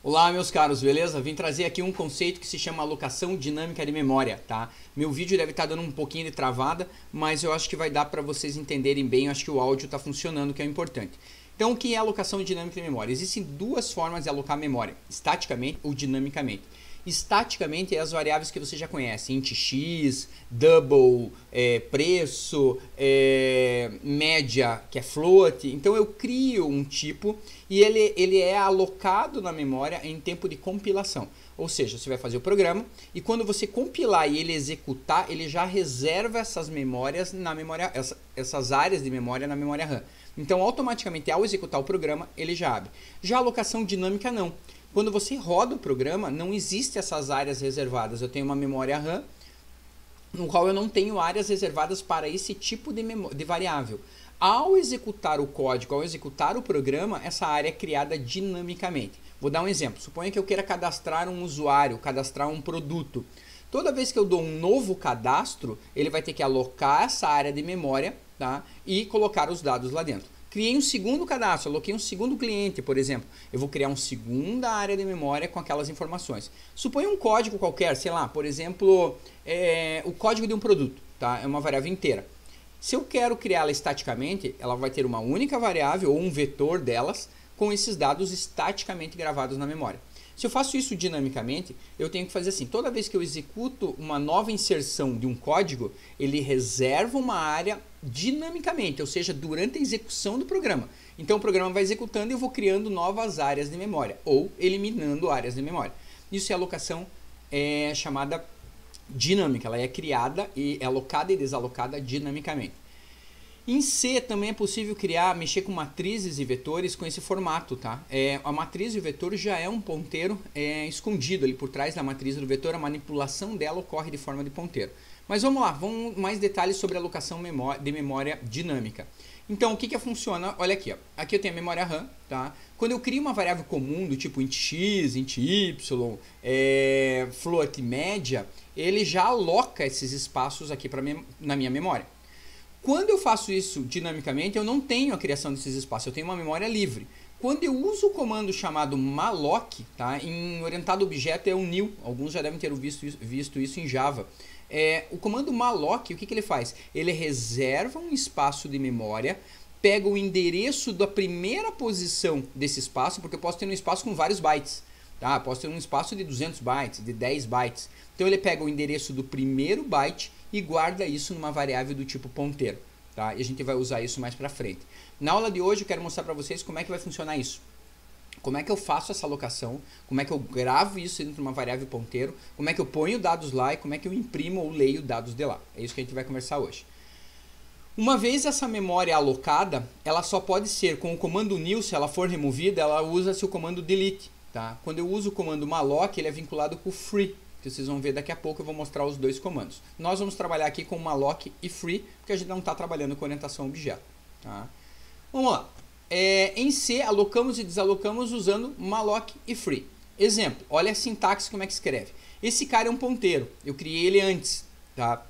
Olá, meus caros, beleza? Vim trazer aqui um conceito que se chama alocação dinâmica de memória, tá? Meu vídeo deve estar dando um pouquinho de travada, mas eu acho que vai dar para vocês entenderem bem, eu acho que o áudio está funcionando, que é o importante. Então, o que é alocação dinâmica de memória? Existem duas formas de alocar memória, estaticamente ou dinamicamente. Estaticamente é as variáveis que você já conhece, int x, double, preço, média, que é float. Então eu crio um tipo e ele é alocado na memória em tempo de compilação. Ou seja, você vai fazer o programa e quando você compilar e ele executar, ele já reserva essas memórias na memória, essas áreas de memória na memória RAM. Então automaticamente ao executar o programa, ele já abre. Já a alocação dinâmica não. Quando você roda o programa, não existe essas áreas reservadas. Eu tenho uma memória RAM, no qual eu não tenho áreas reservadas para esse tipo de variável. Ao executar o código, ao executar o programa, essa área é criada dinamicamente. Vou dar um exemplo. Suponha que eu queira cadastrar um usuário, cadastrar um produto. Toda vez que eu dou um novo cadastro, ele vai ter que alocar essa área de memória, tá? E colocar os dados lá dentro. Criei um segundo cadastro, aloquei um segundo cliente, por exemplo. Eu vou criar uma segunda área de memória com aquelas informações. Suponha um código qualquer, sei lá, por exemplo, o código de um produto, tá? É uma variável inteira. Se eu quero criá-la estaticamente, ela vai ter uma única variável ou um vetor delas com esses dados estaticamente gravados na memória. Se eu faço isso dinamicamente, eu tenho que fazer assim, toda vez que eu executo uma nova inserção de um código, ele reserva uma área dinamicamente, ou seja, durante a execução do programa. Então o programa vai executando e eu vou criando novas áreas de memória, ou eliminando áreas de memória. Isso é alocação chamada dinâmica, ela é criada e é alocada e desalocada dinamicamente. Em C também é possível mexer com matrizes e vetores com esse formato, tá? A matriz e o vetor já é um ponteiro escondido ali por trás da matriz do vetor, a manipulação dela ocorre de forma de ponteiro. Mas vamos lá, vamos mais detalhes sobre a alocação de memória dinâmica. Então, o que funciona? Olha aqui, ó. Aqui eu tenho a memória RAM, tá? Quando eu crio uma variável comum do tipo int x, int y, float média, ele já aloca esses espaços aqui na minha memória. Quando eu faço isso dinamicamente, eu não tenho a criação desses espaços, eu tenho uma memória livre. Quando eu uso o comando chamado malloc, tá? Em orientado a objeto é o new, alguns já devem ter visto isso em Java. O comando malloc, o que ele faz? Ele reserva um espaço de memória, pega o endereço da primeira posição desse espaço, porque eu posso ter um espaço com vários bytes. Tá? Posso ter um espaço de 200 bytes, de 10 bytes. Então ele pega o endereço do primeiro byte e guarda isso numa variável do tipo ponteiro. Tá? E a gente vai usar isso mais para frente. Na aula de hoje eu quero mostrar para vocês como é que vai funcionar isso. Como é que eu faço essa alocação, como é que eu gravo isso dentro de uma variável ponteiro, como é que eu ponho dados lá e como é que eu imprimo ou leio dados de lá. É isso que a gente vai conversar hoje. Uma vez essa memória alocada, ela só pode ser com o comando new, se ela for removida, ela usa-se o comando delete. Tá? Quando eu uso o comando malloc, ele é vinculado com o free, que vocês vão ver daqui a pouco, eu vou mostrar os dois comandos. Nós vamos trabalhar aqui com malloc e free, porque a gente não está trabalhando com orientação a objeto. Tá? Vamos lá. Em C, alocamos e desalocamos usando malloc e free. Exemplo, olha a sintaxe como é que escreve. Esse cara é um ponteiro, eu criei ele antes. Tá?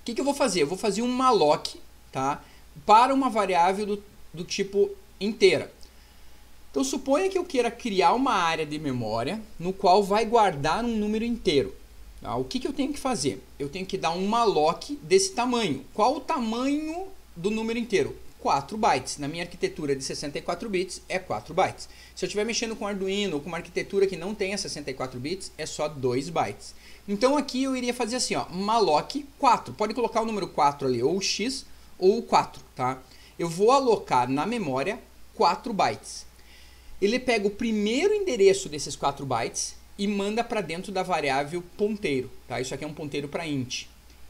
O que eu vou fazer? Eu vou fazer um malloc, tá? Para uma variável do tipo inteira. Então suponha que eu queira criar uma área de memória no qual vai guardar um número inteiro. Tá? O que eu tenho que fazer? Eu tenho que dar um malloc desse tamanho. Qual o tamanho do número inteiro? 4 bytes. Na minha arquitetura de 64 bits é 4 bytes. Se eu estiver mexendo com Arduino ou com uma arquitetura que não tenha 64 bits, é só 2 bytes. Então aqui eu iria fazer assim, ó, malloc 4. Pode colocar o número 4 ali, ou x ou 4, tá? Eu vou alocar na memória 4 bytes. Ele pega o primeiro endereço desses 4 bytes e manda para dentro da variável ponteiro. Tá? Isso aqui é um ponteiro para int.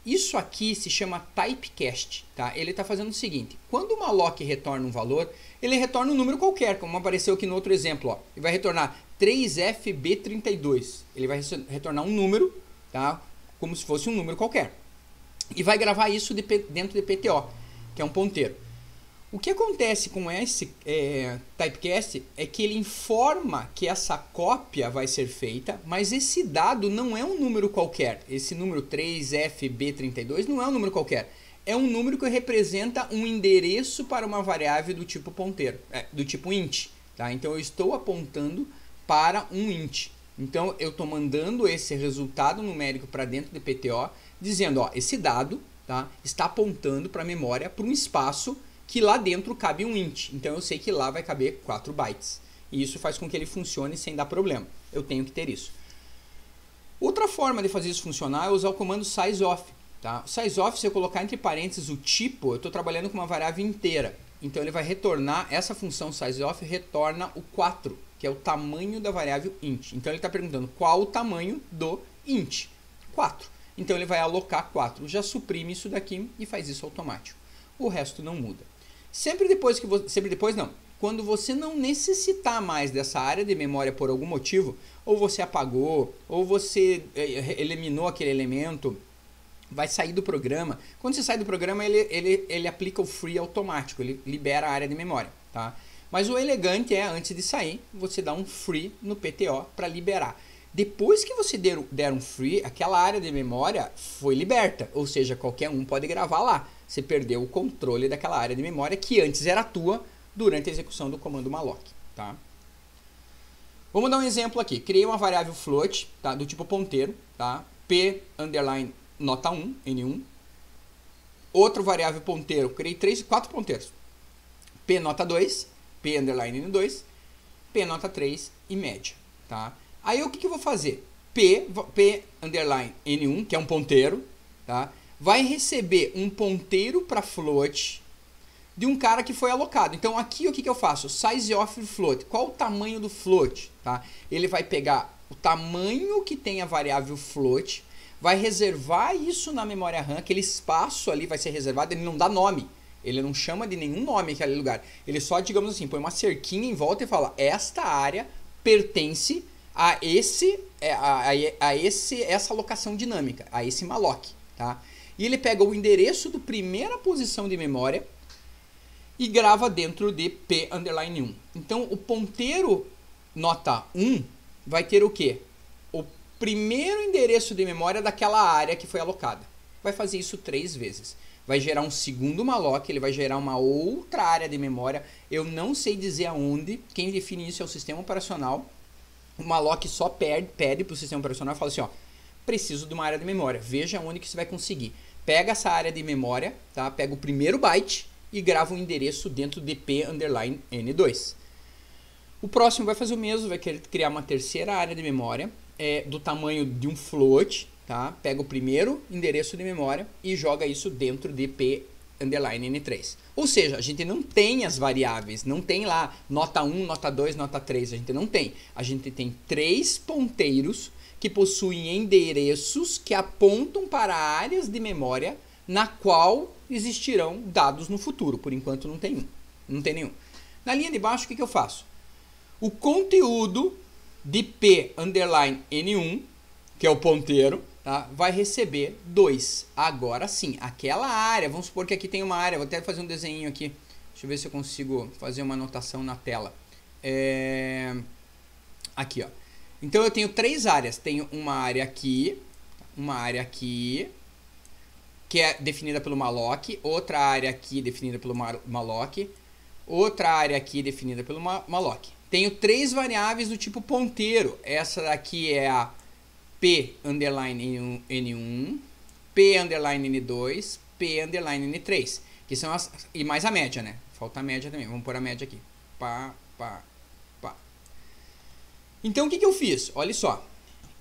Isso aqui se chama typecast. Tá? Ele está fazendo o seguinte, quando o malloc retorna um valor, ele retorna um número qualquer, como apareceu aqui no outro exemplo. Ó. Ele vai retornar 3FB32. Ele vai retornar um número, tá? Como se fosse um número qualquer. E vai gravar isso dentro de PTO, que é um ponteiro. O que acontece com esse typecast é que ele informa que essa cópia vai ser feita, mas esse dado não é um número qualquer. Esse número 3FB32 não é um número qualquer. É um número que representa um endereço para uma variável do tipo ponteiro, do tipo int. Tá? Então eu estou apontando para um int. Então eu estou mandando esse resultado numérico para dentro do PTO, dizendo, ó, esse dado, tá, está apontando para a memória, para um espaço que lá dentro cabe um int. Então eu sei que lá vai caber 4 bytes. E isso faz com que ele funcione sem dar problema. Eu tenho que ter isso. Outra forma de fazer isso funcionar é usar o comando sizeof. Tá? O sizeof, se eu colocar entre parênteses o tipo, eu estou trabalhando com uma variável inteira. Então ele vai retornar, essa função sizeof retorna o 4, que é o tamanho da variável int. Então ele está perguntando qual o tamanho do int? 4. Então ele vai alocar 4. Já suprime isso daqui e faz isso automático. O resto não muda. Sempre depois não. Quando você não necessitar mais dessa área de memória por algum motivo, ou você apagou, ou você eliminou aquele elemento, vai sair do programa. Quando você sai do programa, ele aplica o free automático, ele libera a área de memória, tá? Mas o elegante é, antes de sair, você dá um free no PTO para liberar. Depois que você der um free, aquela área de memória foi liberta, ou seja, qualquer um pode gravar lá. Você perdeu o controle daquela área de memória que antes era tua durante a execução do comando malloc, tá? Vamos dar um exemplo aqui. Criei uma variável float, tá, do tipo ponteiro, tá? P underline nota 1, N1. Outra variável ponteiro, criei 4 ponteiros. P nota 2, P underline N2, P nota 3 e média, tá? Aí o que eu vou fazer? P underline N1, que é um ponteiro, tá? Vai receber um ponteiro para float de um cara que foi alocado. Então aqui o que eu faço? Size of float. Qual o tamanho do float? Tá? Ele vai pegar o tamanho que tem a variável float, vai reservar isso na memória RAM, aquele espaço ali vai ser reservado, ele não dá nome. Ele não chama de nenhum nome aquele lugar. Ele só, digamos assim, põe uma cerquinha em volta e fala, esta área pertence a essa alocação dinâmica, a esse malloc, tá? E ele pega o endereço do primeira posição de memória e grava dentro de P underline 1. Então o ponteiro nota 1 vai ter o quê? O primeiro endereço de memória daquela área que foi alocada. Vai fazer isso 3 vezes. Vai gerar um segundo malloc, ele vai gerar uma outra área de memória. Eu não sei dizer aonde, quem define isso é o sistema operacional. O malloc só pede para o sistema operacional e fala assim, ó, preciso de uma área de memória, veja onde que você vai conseguir. Pega essa área de memória, tá? Pega o primeiro byte e grava um endereço dentro de P underline N2. O próximo vai fazer o mesmo, vai querer criar uma terceira área de memória do tamanho de um float, tá? Pega o primeiro endereço de memória e joga isso dentro de P underline N3. Ou seja, a gente não tem as variáveis, não tem lá nota 1, nota 2, nota 3, a gente não tem. A gente tem 3 ponteiros que possuem endereços que apontam para áreas de memória na qual existirão dados no futuro. Por enquanto não tem nenhum. Na linha de baixo, o que eu faço? O conteúdo de P underline N1, que é o ponteiro, tá, vai receber 2. Agora sim, aquela área, vamos supor que aqui tem uma área, vou até fazer um desenho aqui. Deixa eu ver se eu consigo fazer uma anotação na tela. Aqui, ó. Então eu tenho 3 áreas. Tenho uma área aqui, que é definida pelo malloc, outra área aqui definida pelo malloc, outra área aqui definida pelo malloc. Tenho 3 variáveis do tipo ponteiro. Essa daqui é a P underline N1, P underline N2, P underline N3, que são as, e mais a média, né? Falta a média também. Vamos pôr a média aqui. Pá. Então o que eu fiz? Olha só.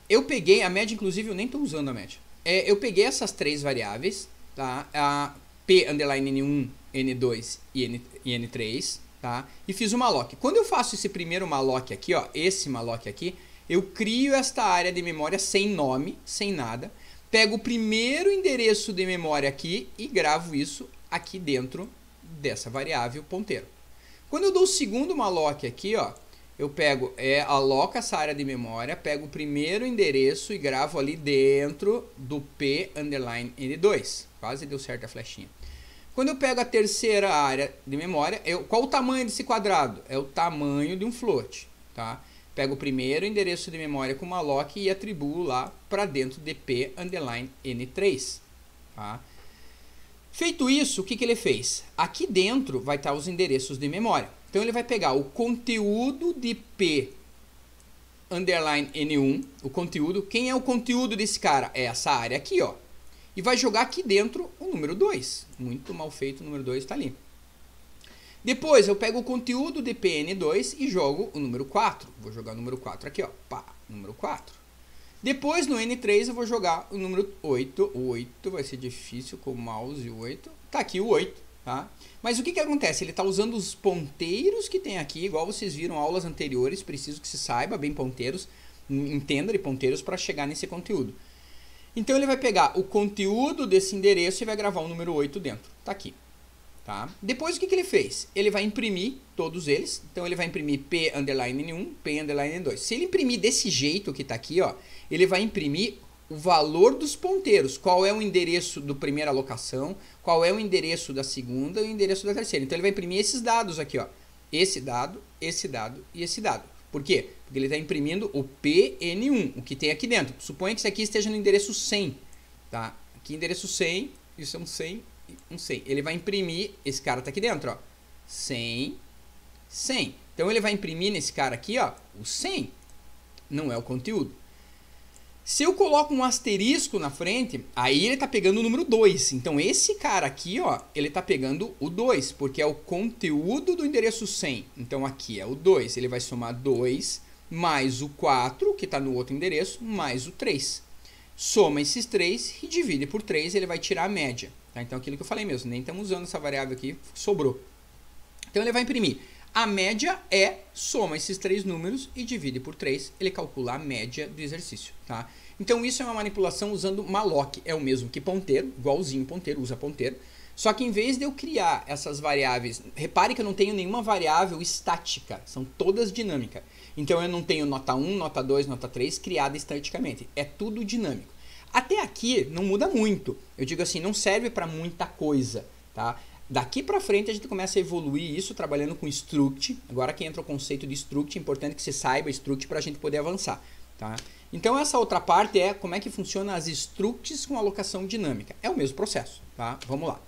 Eu peguei a média, inclusive eu nem estou usando a média. Eu peguei essas 3 variáveis, tá? A P underline N1, N2 e N3, tá? E fiz o malloc. Quando eu faço esse primeiro malloc aqui, ó, esse malloc aqui, eu crio esta área de memória sem nome, sem nada. Pego o primeiro endereço de memória aqui e gravo isso aqui dentro dessa variável ponteiro. Quando eu dou o segundo malloc aqui, ó, eu pego, aloco essa área de memória, pego o primeiro endereço e gravo ali dentro do P underline N2. Quase deu certo a flechinha. Quando eu pego a terceira área de memória, qual o tamanho desse quadrado? É o tamanho de um float, tá? Pego o primeiro endereço de memória com malloc e atribuo lá para dentro de P underline N3, tá? Feito isso, o que ele fez? Aqui dentro vai estar os endereços de memória. Então ele vai pegar o conteúdo de P underline N1, o conteúdo. Quem é o conteúdo desse cara? É essa área aqui, ó. E vai jogar aqui dentro o número 2. Muito mal feito, o número 2 está ali. Depois eu pego o conteúdo de PN2 e jogo o número 4. Vou jogar o número 4 aqui, ó. Pá, número 4. Depois no N3 eu vou jogar o número 8. O 8 vai ser difícil com o mouse, o 8. Tá aqui o 8, tá? Mas o que acontece? Ele está usando os ponteiros que tem aqui, igual vocês viram em aulas anteriores. Preciso que se saiba bem ponteiros, entenda de ponteiros para chegar nesse conteúdo. Então ele vai pegar o conteúdo desse endereço e vai gravar o número 8 dentro. Tá aqui. Tá? Depois o que ele fez? Ele vai imprimir todos eles. Então ele vai imprimir P underline N1, P underline N2. Se ele imprimir desse jeito que está aqui, ó, ele vai imprimir o valor dos ponteiros. Qual é o endereço do primeira alocação, qual é o endereço da segunda e o endereço da terceira. Então ele vai imprimir esses dados aqui, ó. Esse dado e esse dado. Por quê? Porque ele está imprimindo o PN1, o que tem aqui dentro. Suponha que isso aqui esteja no endereço 100. Tá? Aqui endereço 100, isso é um 100. Um 100. Ele vai imprimir, esse cara tá aqui dentro, ó, 100, 100. Então ele vai imprimir nesse cara aqui, ó, o 100. Não é o conteúdo. Se eu coloco um asterisco na frente, aí ele tá pegando o número 2. Então esse cara aqui, ó, ele tá pegando o 2, porque é o conteúdo do endereço 100. Então aqui é o 2. Ele vai somar 2 mais o 4, que tá no outro endereço, mais o 3. Soma esses 3 e divide por 3, ele vai tirar a média. Tá? Então aquilo que eu falei mesmo, nem estamos usando essa variável aqui, sobrou. Então ele vai imprimir. A média é, soma esses 3 números e divide por 3, ele calcula a média do exercício. Tá? Então isso é uma manipulação usando malloc, é o mesmo que ponteiro, igualzinho ponteiro, usa ponteiro. Só que em vez de eu criar essas variáveis, repare que eu não tenho nenhuma variável estática, são todas dinâmicas. Então eu não tenho nota 1, nota 2, nota 3 criada estaticamente, é tudo dinâmico. Até aqui não muda muito, eu digo assim, não serve para muita coisa, tá? Daqui para frente a gente começa a evoluir isso trabalhando com struct, agora que entra o conceito de struct, é importante que você saiba struct para a gente poder avançar, tá? Então essa outra parte é como é que funciona as structs com alocação dinâmica, é o mesmo processo, tá? Vamos lá.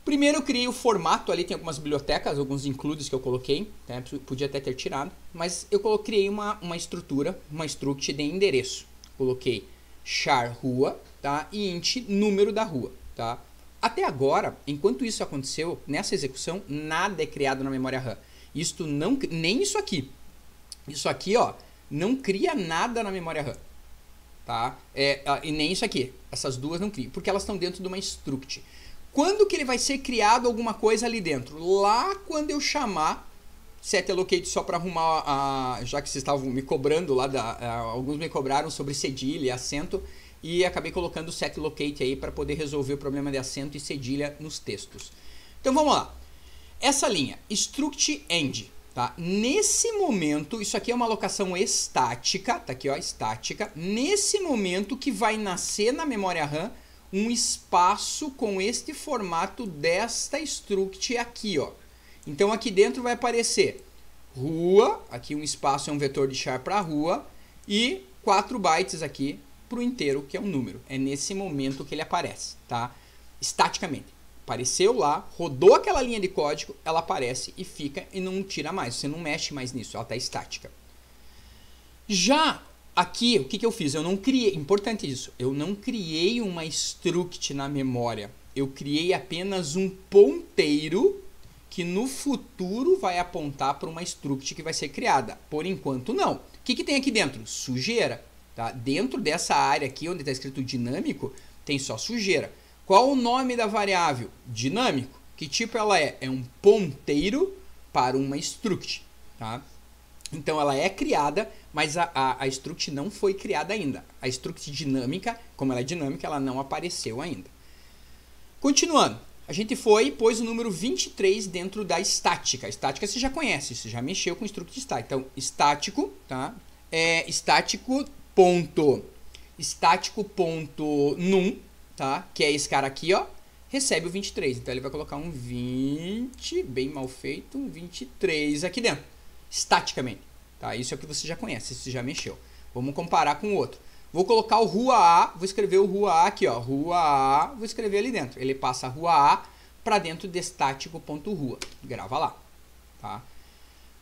Primeiro eu criei o formato, ali tem algumas bibliotecas, alguns includes que eu coloquei, né? Podia até ter tirado, mas eu criei uma estrutura, uma struct de endereço, coloquei char rua, tá? E int número da rua, tá? Até agora, enquanto isso aconteceu, nessa execução, nada é criado na memória RAM. Isto não, nem isso aqui. Isso aqui, ó, não cria nada na memória RAM, tá? E nem isso aqui. Essas duas não criam, porque elas estão dentro de uma struct. Quando que ele vai ser criado alguma coisa ali dentro? Lá quando eu chamar setAllocate só para arrumar, já que vocês estavam me cobrando lá, alguns me cobraram sobre cedilha e acento, e acabei colocando o setAllocate aí para poder resolver o problema de acento e cedilha nos textos. Então vamos lá. Essa linha, struct end, tá? Nesse momento, isso aqui é uma alocação estática, tá aqui ó, estática. Nesse momento que vai nascer na memória RAM um espaço com este formato desta struct aqui, ó. Então aqui dentro vai aparecer rua, aqui um espaço é um vetor de char para rua, e 4 bytes aqui para o inteiro, que é um número. É nesse momento que ele aparece, tá? Estaticamente. Apareceu lá, rodou aquela linha de código, ela aparece e fica e não tira mais. Você não mexe mais nisso, ela está estática. Já aqui, o que eu fiz? Eu não criei, importante isso, eu não criei uma struct na memória. Eu criei apenas um ponteiro que no futuro vai apontar para uma struct que vai ser criada. Por enquanto, não. O que tem aqui dentro? Sujeira. Tá? Dentro dessa área aqui, onde está escrito dinâmico, tem só sujeira. Qual o nome da variável? Dinâmico. Que tipo ela é? É um ponteiro para uma struct. Tá? Então ela é criada, mas a struct não foi criada ainda. A struct dinâmica, como ela é dinâmica, ela não apareceu ainda. Continuando. A gente foi e pôs o número 23 dentro da estática. A estática você já conhece, você já mexeu com struct estático. Então, estático, tá? Estático ponto num, tá? Que é esse cara aqui, ó, recebe o 23. Então ele vai colocar um 20, bem mal feito, um 23 aqui dentro, estaticamente, tá? Isso é o que você já conhece, você já mexeu. Vamos comparar com o outro. Vou colocar o rua A, vou escrever o rua A aqui, ó, rua A, vou escrever ali dentro. Ele passa a rua A para dentro de estático.rua. Grava lá, tá?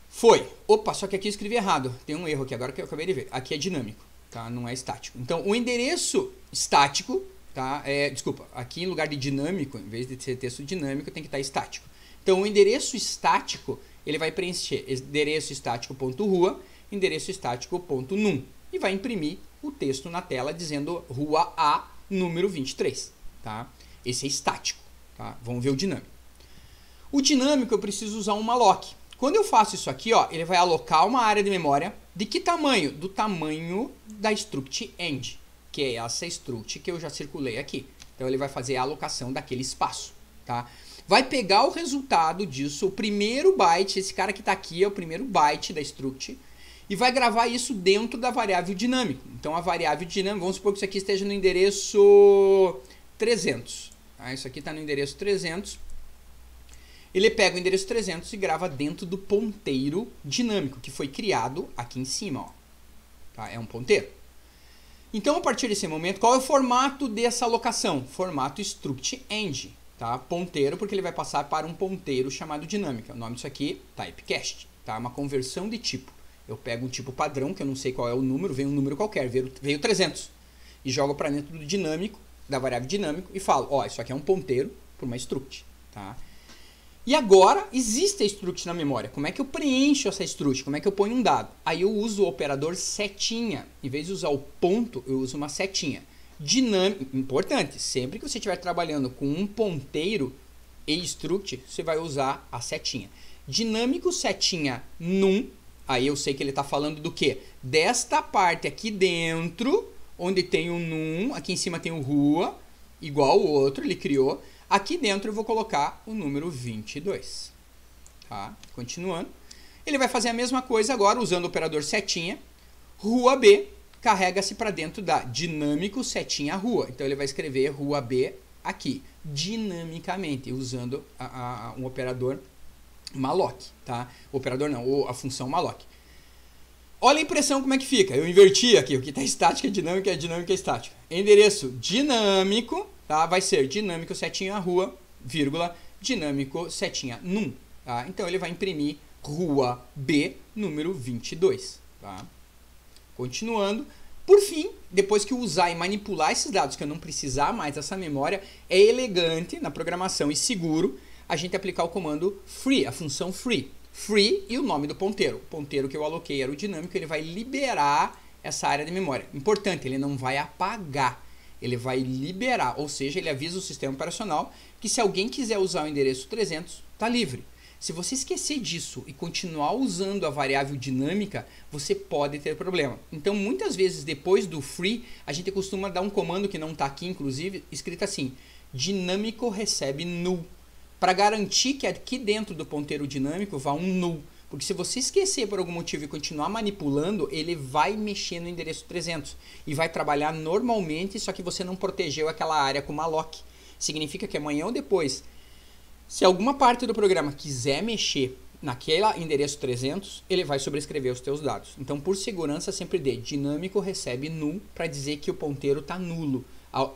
Foi. Opa, só que aqui eu escrevi errado. Tem um erro aqui agora que eu acabei de ver. Aqui é dinâmico, tá? Não é estático. Então, o endereço estático, tá? Desculpa, aqui em lugar de dinâmico, em vez de ser texto dinâmico, tem que estar estático. Então, o endereço estático, ele vai preencher endereço estático.rua, endereço estático.num e vai imprimir o texto na tela dizendo rua A, número 23, tá? Esse é estático, tá? Vamos ver o dinâmico. O dinâmico eu preciso usar um malloc. Quando eu faço isso aqui, ó, ele vai alocar uma área de memória de que tamanho? Do tamanho da struct end, que é essa struct que eu já circulei aqui. Então ele vai fazer a alocação daquele espaço, tá? Vai pegar o resultado disso, o primeiro byte, esse cara que está aqui é o primeiro byte da struct, e vai gravar isso dentro da variável dinâmico. Então a variável dinâmica, vamos supor que isso aqui esteja no endereço 300. Tá? Isso aqui está no endereço 300. Ele pega o endereço 300 e grava dentro do ponteiro dinâmico, que foi criado aqui em cima. Ó. Tá? É um ponteiro. Então, a partir desse momento, qual é o formato dessa alocação? Formato struct end. Tá? Ponteiro, porque ele vai passar para um ponteiro chamado dinâmica. O nome disso aqui, typecast. Tá? Uma conversão de tipo. Eu pego um tipo padrão, que eu não sei qual é o número, vem um número qualquer, veio 300. E jogo para dentro do dinâmico, da variável dinâmico, e falo, ó, isso aqui é um ponteiro para uma struct. Tá? E agora, existe a struct na memória. Como é que eu preencho essa struct? Como é que eu ponho um dado? Aí eu uso o operador setinha. Em vez de usar o ponto, eu uso uma setinha. Dinâmico, importante, sempre que você estiver trabalhando com um ponteiro e struct, você vai usar a setinha. Dinâmico setinha num, aí eu sei que ele está falando do quê? Desta parte aqui dentro, onde tem o num, aqui em cima tem o rua, igual o outro, ele criou. Aqui dentro eu vou colocar o número 22. Tá? Continuando. Ele vai fazer a mesma coisa agora usando o operador setinha. Rua B carrega-se para dentro da dinâmico setinha rua. Então ele vai escrever rua B aqui, dinamicamente, usando um operador malloc. Tá? O operador não, a função malloc. Olha a impressão como é que fica. Eu inverti aqui, o que está estático é dinâmico é estático. Endereço dinâmico, tá? Vai ser dinâmico setinha rua, vírgula, dinâmico setinha num. Tá? Então ele vai imprimir rua B, número 22. Tá? Continuando. Por fim, depois que eu usar e manipular esses dados, que eu não precisar mais dessa memória, é elegante na programação e seguro a gente aplicar o comando free, a função free. Free e o nome do ponteiro. O ponteiro que eu aloquei era o dinâmico, ele vai liberar essa área de memória. Importante, ele não vai apagar, ele vai liberar, ou seja, ele avisa o sistema operacional que se alguém quiser usar o endereço 300, está livre. Se você esquecer disso e continuar usando a variável dinâmica, você pode ter problema. Então, muitas vezes, depois do free, a gente costuma dar um comando que não está aqui, inclusive, escrito assim, dinâmico recebe null, para garantir que aqui dentro do ponteiro dinâmico vá um null. Porque se você esquecer por algum motivo e continuar manipulando, ele vai mexer no endereço 300 e vai trabalhar normalmente, só que você não protegeu aquela área com malloc. Significa que amanhã ou depois, se alguma parte do programa quiser mexer naquele endereço 300, ele vai sobrescrever os teus dados. Então, por segurança, sempre dê dinâmico recebe null para dizer que o ponteiro está nulo.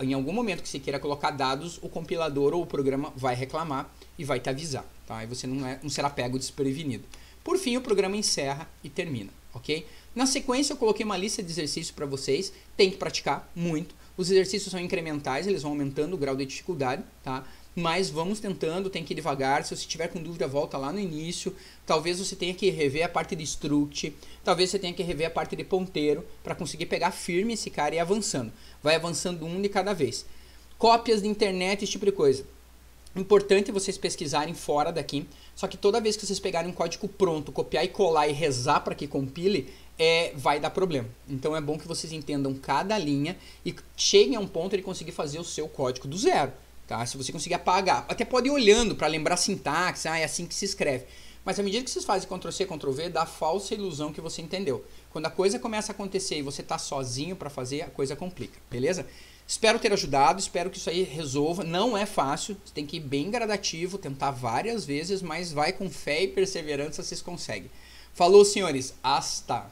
Em algum momento que você queira colocar dados, o compilador ou o programa vai reclamar e vai te avisar. Tá? E você não será pego desprevenido. Por fim, o programa encerra e termina. Ok? Na sequência, eu coloquei uma lista de exercícios para vocês. Tem que praticar muito. Os exercícios são incrementais, eles vão aumentando o grau de dificuldade. Tá? Mas vamos tentando, tem que ir devagar. Se você tiver com dúvida, volta lá no início. Talvez você tenha que rever a parte de struct. Talvez você tenha que rever a parte de ponteiro para conseguir pegar firme esse cara e ir avançando. Vai avançando um de cada vez. Cópias de internet, esse tipo de coisa. Importante vocês pesquisarem fora daqui. Só que toda vez que vocês pegarem um código pronto, copiar e colar e rezar para que compile, vai dar problema. Então é bom que vocês entendam cada linha e cheguem a um ponto de conseguir fazer o seu código do zero. Tá? Se você conseguir apagar, até pode ir olhando para lembrar a sintaxe, é assim que se escreve. Mas à medida que vocês fazem Ctrl+C, Ctrl+V, dá a falsa ilusão que você entendeu. Quando a coisa começa a acontecer e você está sozinho para fazer, a coisa complica, beleza? Espero ter ajudado, espero que isso aí resolva. Não é fácil, você tem que ir bem gradativo, tentar várias vezes, mas vai com fé e perseverança, vocês conseguem. Falou, senhores, hasta!